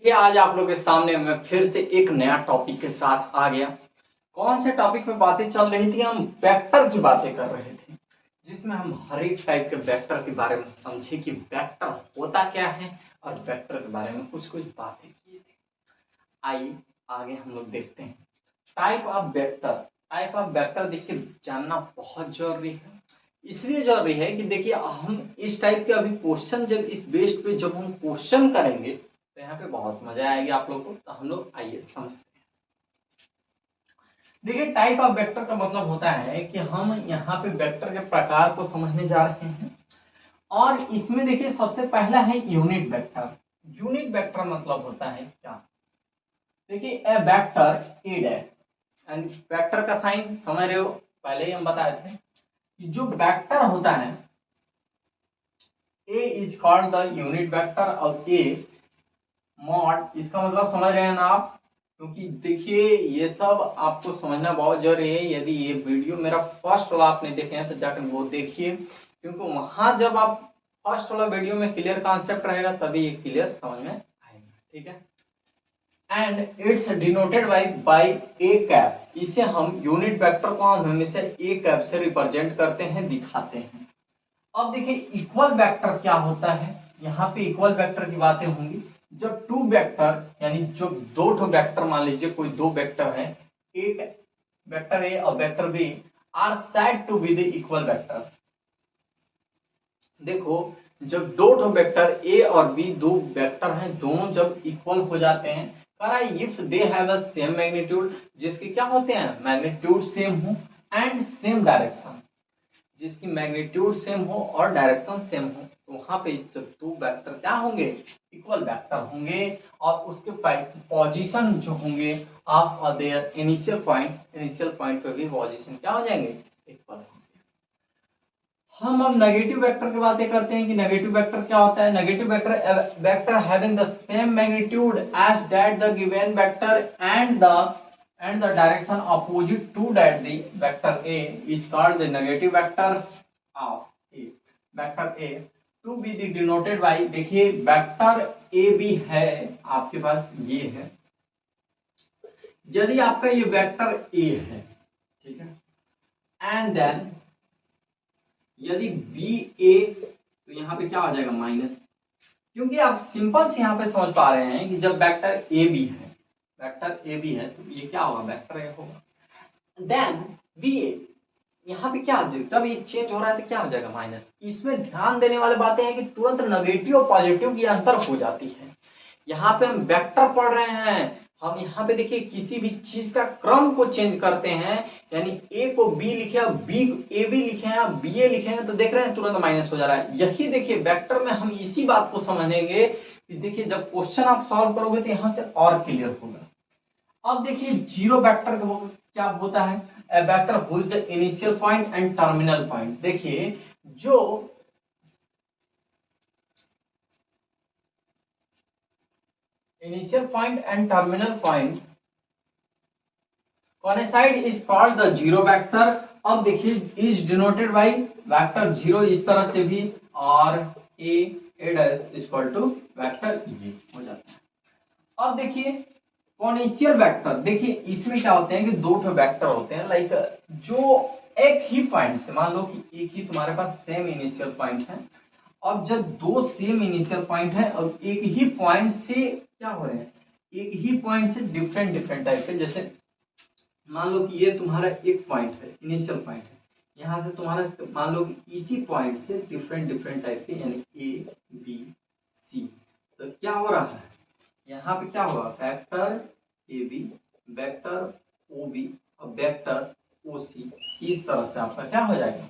ये आज आप लोग के सामने मैं फिर से एक नया टॉपिक के साथ आ गया। कौन से टॉपिक पे बातें चल रही थी? हम वेक्टर की बातें कर रहे थे, जिसमें हम हर एक टाइप के वेक्टर के बारे में समझे कि वेक्टर होता क्या है और वेक्टर के बारे में कुछ कुछ बातें किए थे। आइए आगे हम लोग देखते हैं type of vector. Type of vector देखिए जानना बहुत जरूरी है। इसलिए जरूरी है कि देखिए हम इस टाइप के अभी क्वेश्चन जब इस बेस्ड पे जब हम क्वेश्चन करेंगे तो यहाँ पे बहुत मजा आएगी आप लोग को। तो हम लोग आइए समझते हैं। देखिए टाइप ऑफ वेक्टर का मतलब होता है कि हम यहाँ पे वेक्टर के प्रकार को समझने जा रहे हैं और इसमें देखिए सबसे पहला है यूनिट वेक्टर। यूनिट वेक्टर मतलब होता है क्या? देखिए A vector A dash and vector का साइन समझ रहे हो, पहले ही हम बताए थे कि जो वेक्टर होता है A is called the unit vector और ए मॉड, इसका मतलब समझ रहे हैं ना आप? क्योंकि देखिए ये सब आपको समझना बहुत जरूरी है। यदि ये वीडियो मेरा फर्स्ट वाला आपने देखे हैं तो जाकर वो देखिए, क्योंकि वहां जब आप फर्स्ट वाला वीडियो में क्लियर कॉन्सेप्ट रहेगा तभी ये क्लियर समझ में आएगा। ठीक है। And it's denoted by A cap. इसे हम यूनिट वेक्टर को हम हमेशा ए कैप से रिप्रेजेंट करते हैं, दिखाते हैं। अब देखिए इक्वल वेक्टर क्या होता है। यहाँ पे इक्वल वेक्टर की बातें होंगी जब टू वेक्टर यानी जो दो ठो वेक्टर, मान लीजिए कोई दो वेक्टर है, एक वेक्टर ए और vector B are said to be the equal vector. देखो जब दो ठो वेक्टर ए और बी दो वेक्टर हैं, दोनों जब इक्वल हो जाते हैं, कह if they have the same magnitude, जिसके क्या होते हैं मैग्नीट्यूड सेम हो एंड सेम डायरेक्शन, जिसकी मैग्नीट्यूड सेम हो और डायरेक्शन सेम हो, तो वहां पे जब दो वेक्टर क्या होंगे इक्वल वेक्टर होंगे और उसके पोजीशन जो होंगे ऑफ देयर इनिशियल पॉइंट पे भी पोजीशन क्या हो जाएंगे इक्वल होंगे। हम अब नेगेटिव वेक्टर की बातें करते हैं कि नेगेटिव वेक्टर क्या होता है। Negative vector having the same magnitude as that the given vector and the direction opposite to that the vector A is called the negative vector of A. Vector A to be the denoted by, देखिए vector A भी है आपके पास, ये है। यदि आपका ये vector A है, ठीक है, एंड देन यदि बी ए, तो यहाँ पे क्या हो जाएगा माइनस, क्योंकि आप सिंपल से यहाँ पे समझ पा रहे हैं कि जब वेक्टर ए बी है, वेक्टर ए बी है तो ये क्या होगा वेक्टर ए होगा। देन बी ए यहाँ पे क्या हो जाएगा, जब ये चेंज हो रहा है तो क्या हो जाएगा माइनस। इसमें ध्यान देने वाली बातें हैं कि तुरंत नेगेटिव और पॉजिटिव की अंतर हो जाती है। यहाँ पे हम वेक्टर पढ़ रहे हैं, हम यहाँ पे देखिए किसी भी चीज का क्रम को चेंज करते हैं, यानी ए को बी लिखे बी ए बी लिखे हैं बी ए लिखे हैं, तो देख रहे हैं तुरंत माइनस हो जा रहा है। यही देखिए वेक्टर में हम इसी बात को समझेंगे कि देखिए जब क्वेश्चन आप सॉल्व करोगे तो यहाँ से और क्लियर होगा। अब देखिए जीरो वेक्टर क्या होता है, A vector hold the initial point and terminal point. देखिए जो initial point and terminal point coincide is called the zero vector. अब देखिए is denoted by vector zero इस तरह से भी, और A dash is equal to vector ये हो जाता है। अब देखिए पोटेंशियल वेक्टर, देखिए इसमें क्या होते हैं कि दो ठो वेक्टर होते हैं, लाइक जो एक ही पॉइंट से, मान लो कि एक ही तुम्हारे पास सेम इनिशियल पॉइंट है, अब जब दो सेम इनिशियल पॉइंट है और एक ही पॉइंट से क्या हो रहे हैं, एक ही पॉइंट से डिफरेंट डिफरेंट टाइप के, जैसे मान लो कि ये तुम्हारा एक पॉइंट है इनिशियल पॉइंट है, यहाँ से तुम्हारा मान लो कि इसी पॉइंट से डिफरेंट डिफरेंट टाइप के यानी ए बी सी, तो क्या हो रहा है यहाँ पे क्या होगा vector A B, vector O B और वेक्टर ओ सी, इस तरह से आपका क्या हो जाएगा।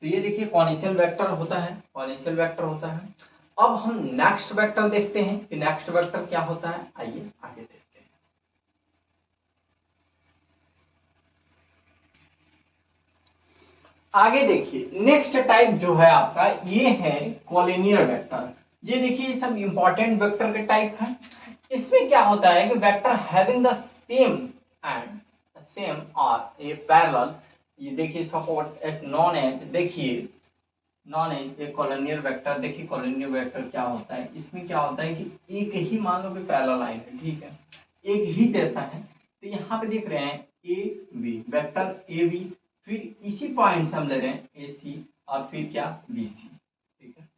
तो ये देखिए पोटेंशियल वेक्टर होता है, पोटेंशियल वेक्टर होता है। अब हम नेक्स्ट वेक्टर देखते हैं कि नेक्स्ट वेक्टर क्या होता है, आइए आगे देखते हैं। आगे देखिए नेक्स्ट टाइप जो है आपका ये है कोलिनियर वेक्टर। ये देखिए सब इंपॉर्टेंट वेक्टर के टाइप है। इसमें क्या होता है कि vector having the same and same और ए पैरेलल, ये देखिए सपोर्ट एट नॉन एज, देखिए नॉन एज एक कॉलोनियल वेक्टर। देखिए कॉलोनियल वेक्टर क्या होता है, इसमें क्या होता है कि एक ही मान लो कि पैरेलल लाइन है, ठीक है, एक ही जैसा है। तो यहाँ पे देख रहे हैं A B, vector A B, फिर इसी पॉइंट से हम ले रहे हैं ए सी और फिर क्या बी सी, ठीक है।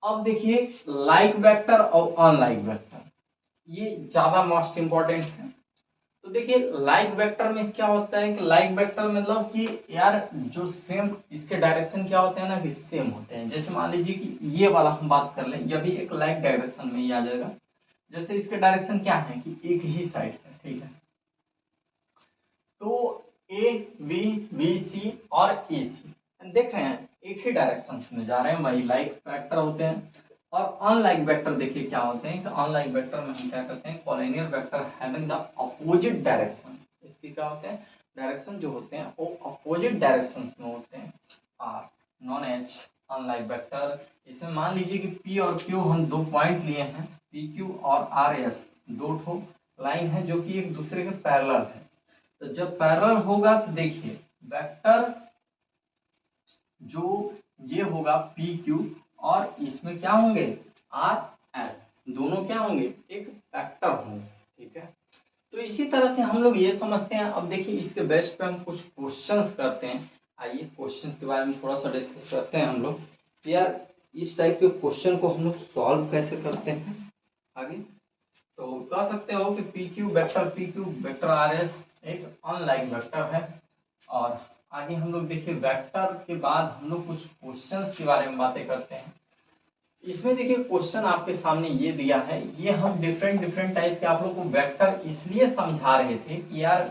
अब देखिए लाइक वेक्टर और अनलाइक वेक्टर, ये ज्यादा मोस्ट इंपॉर्टेंट है। तो देखिए लाइक वेक्टर में क्या होता है कि लाइक वेक्टर मतलब कि यार जो सेम इसके डायरेक्शन क्या होते हैं ना कि सेम होते हैं। जैसे मान लीजिए कि ये वाला हम बात कर लें, यह भी एक लाइक डायरेक्शन में ही आ जाएगा। जैसे इसके डायरेक्शन क्या है कि एक ही साइड है, ठीक है। तो ए बी बी सी और ए सी देख रहे हैं एक ही डायरेक्शन में जा रहे हैं, वही लाइक वेक्टर होते हैं। और अनलाइक वेक्टर देखिए क्या होते हैं कि अनलाइक वेक्टर में हम क्या करते हैं, collinear vector having the opposite direction, इसकी क्या होते हैं डायरेक्शन जो होते हैं वो अपोजिट डायरेक्शंस में होते हैं, are known as unlike vector. इसमें मान लीजिए कि पी और क्यू हम दो पॉइंट लिए हैं, पी क्यू और आर एस दो ठो लाइन है जो कि एक दूसरे के पैरेलल है। तो जब पैरेलल होगा तो देखिए वेक्टर जो ये होगा पी क्यू और इसमें क्या होंगे आर एस, दोनों क्या होंगे एक वेक्टर होंगे, ठीक है। तो इसी तरह से हम लोग ये समझते हैं। अब देखिए इसके बेस पे हम कुछ क्वेश्चंस करते हैं। आइए क्वेश्चन के बारे में थोड़ा सा डिस्कस करते हैं हम लोग। तो यार इस टाइप के क्वेश्चन को हम लोग सॉल्व कैसे करते हैं आगे। तो कह सकते हो कि P Q vector R S एक अनलाइक वेक्टर है। और आगे हम लोग देखिए वेक्टर के बाद हम लोग कुछ क्वेश्चंस के बारे में बातें करते हैं। इसमें देखिए क्वेश्चन आपके सामने ये दिया है, ये हम डिफरेंट डिफरेंट टाइप के आप लोग को वेक्टर इसलिए समझा रहे थे कि यार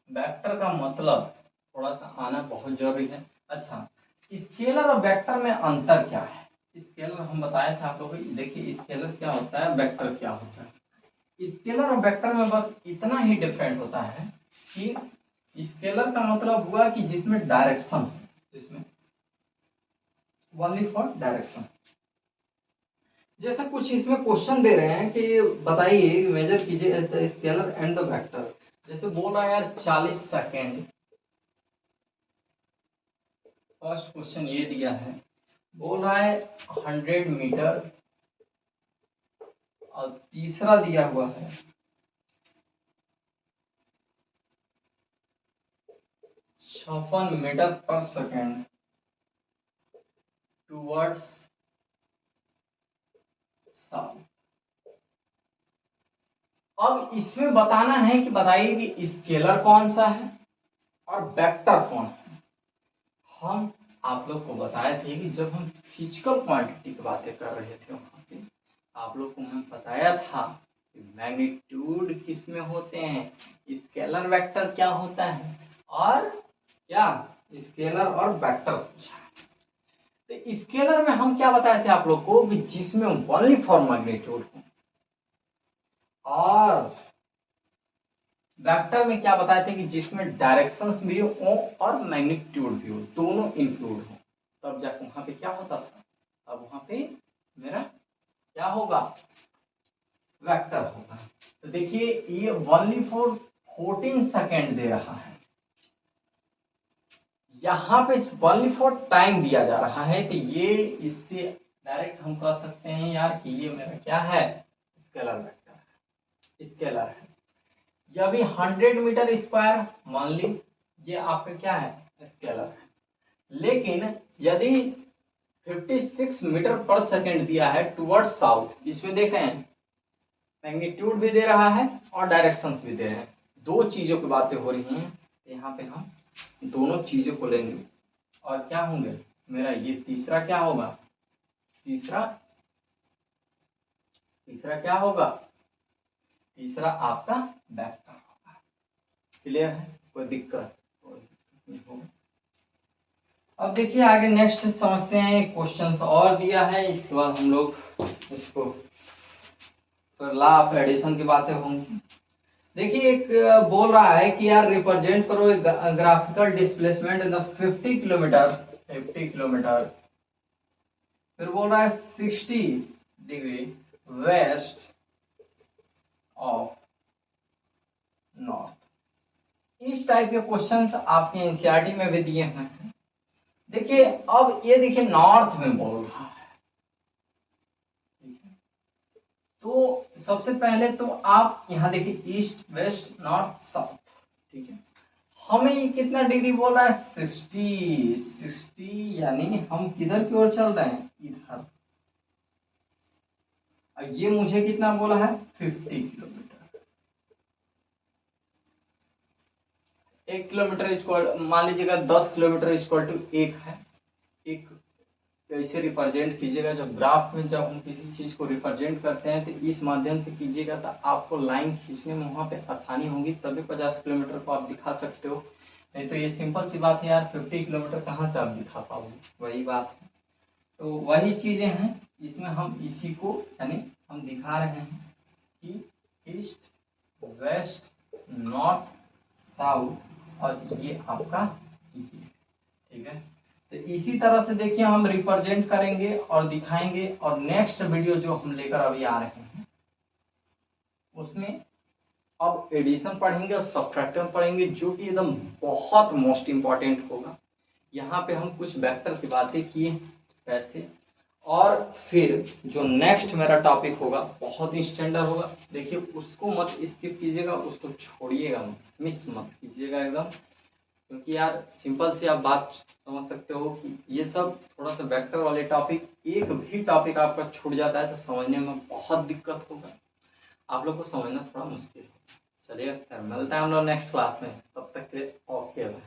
वेक्टर का मतलब थोड़ा सा आना बहुत जरूरी है। अच्छा स्केलर और वेक्टर में अंतर क्या है, स्केलर हम बताए थे आप लोगों को। देखिए स्केलर क्या होता है, वेक्टर क्या होता है। स्केलर और वेक्टर में बस इतना ही डिफरेंट होता है कि स्केलर का मतलब हुआ कि जिसमें डायरेक्शन, जिसमें ओनली फॉर डायरेक्शन। जैसे कुछ इसमें क्वेश्चन दे रहे हैं कि बताइए मेजर कीजिए the scalar and the vector. जैसे बोल रहा है यार 40 सेकेंड, फर्स्ट क्वेश्चन ये दिया है। बोल रहा है 100 मीटर और तीसरा दिया हुआ है 56 मीटर पर सेकेंड टूवर्ड्स साउथ। अब इसमें बताना है कि बताइए कि स्केलर कौन सा है और वेक्टर कौन है। हम आप लोग को बताए थे कि जब हम फिजिकल क्वांटिटी की बातें कर रहे थे वहां पे आप लोग को मैं बताया था कि मैग्नीट्यूड किस में होते हैं, स्केलर वेक्टर क्या होता है और क्या स्केलर और वेक्टर पूछा है। तो स्केलर में हम क्या बताए थे आप लोग को कि जिसमें ओनली फॉर मैग्नीट्यूड हो, और वेक्टर में क्या बताए थे कि जिसमें डायरेक्शंस भी हो और मैग्नीट्यूड भी हो, दोनों इंक्लूड हो, तब जाके वहां पे क्या होता था, अब वहां पे मेरा क्या होगा वेक्टर होगा। तो देखिए ये ओनली फॉर 14 सेकेंड दे रहा है, यहाँ पे ओनली फॉर टाइम दिया जा रहा है। तो ये इससे डायरेक्ट हम कह सकते हैं यार कि ये मेरा क्या है स्केलर वेक्टर है, स्केलर है। यह भी 100 मीटर स्क्वायर मान ली ये आपका क्या है स्केलर है। लेकिन यदि 56 मीटर पर सेकेंड दिया है टुवर्ड्स साउथ, इसमें देख रहे हैं मैग्नीट्यूड भी दे रहा है और डायरेक्शंस भी दे रहे हैं, दो चीजों की बातें हो रही हैं। यहाँ पे हम दोनों चीजों को लेंगे और क्या होंगे मेरा ये तीसरा क्या होगा, तीसरा तीसरा क्या होगा, तीसरा आपका वेक्टर होगा। क्लियर है, कोई दिक्कत नहीं होगा। अब देखिए आगे नेक्स्ट समझते हैं, क्वेश्चंस और दिया है, इसके बाद हम लोग इसको फिर लॉ ऑफ एडिशन की बातें होंगी। देखिए एक बोल रहा है कि यार रिप्रेजेंट करो एक graphical displacement in the 50 kilometre, 50 kilometre. फिर बोल रहा है 60 डिग्री वेस्ट ऑफ नॉर्थ। इस टाइप के क्वेश्चंस आपके एनसीईआरटी में भी दिए हुए हैं। देखिए अब ये देखिए नॉर्थ में बोल रहा है, ठीक है। तो सबसे पहले तो आप यहाँ देखिए ईस्ट वेस्ट नॉर्थ साउथ, ठीक है। हमें ये कितना डिग्री बोल रहा है 60, यानी हम किधर की ओर चल रहे हैं, इधर। और ये मुझे कितना बोला है 50 किलोमीटर। 1 किलोमीटर इक्वल, मान लीजिएगा 10 किलोमीटर इक्वल टू 1 है। एक कैसे रिप्रेजेंट कीजिएगा, जब ग्राफ में जब हम किसी चीज को रिप्रेजेंट करते हैं तो इस माध्यम से कीजिएगा, तो आपको लाइन खींचने में वहां पे आसानी होगी, तभी 50 किलोमीटर को आप दिखा सकते हो। नहीं तो ये सिंपल सी बात है यार, 50 किलोमीटर कहाँ से आप दिखा पाओगे, वही बात है। तो वही चीजें हैं इसमें, हम इसी को यानी हम दिखा रहे हैं कि ईस्ट वेस्ट नॉर्थ साउथ, और ये आपका ये, ठीक है। तो इसी तरह से देखिए हम रिप्रेजेंट करेंगे और दिखाएंगे, और नेक्स्ट वीडियो जो हम लेकर अभी आ रहे हैं उसमें अब एडिशन पढ़ेंगे और सब्ट्रैक्शन पढ़ेंगे, जो कि एकदम बहुत मोस्ट इम्पॉर्टेंट होगा। यहाँ पे हम कुछ वेक्टर की बातें किए वैसे, और फिर जो नेक्स्ट मेरा टॉपिक होगा बहुत ही स्टैंडर्ड होगा, देखिए उसको मत स्किप कीजिएगा, उसको छोड़िएगा मत, मिस मत कीजिएगा एकदम, क्योंकि यार सिंपल सी आप बात समझ सकते हो कि ये सब थोड़ा सा वेक्टर वाले टॉपिक, एक भी टॉपिक आपका छूट जाता है तो समझने में बहुत दिक्कत होगा, आप लोग को समझना थोड़ा मुश्किल है। चलिए फिर मिलते हैं हम लोग नेक्स्ट क्लास में, तब तक के लिए ओके बाय।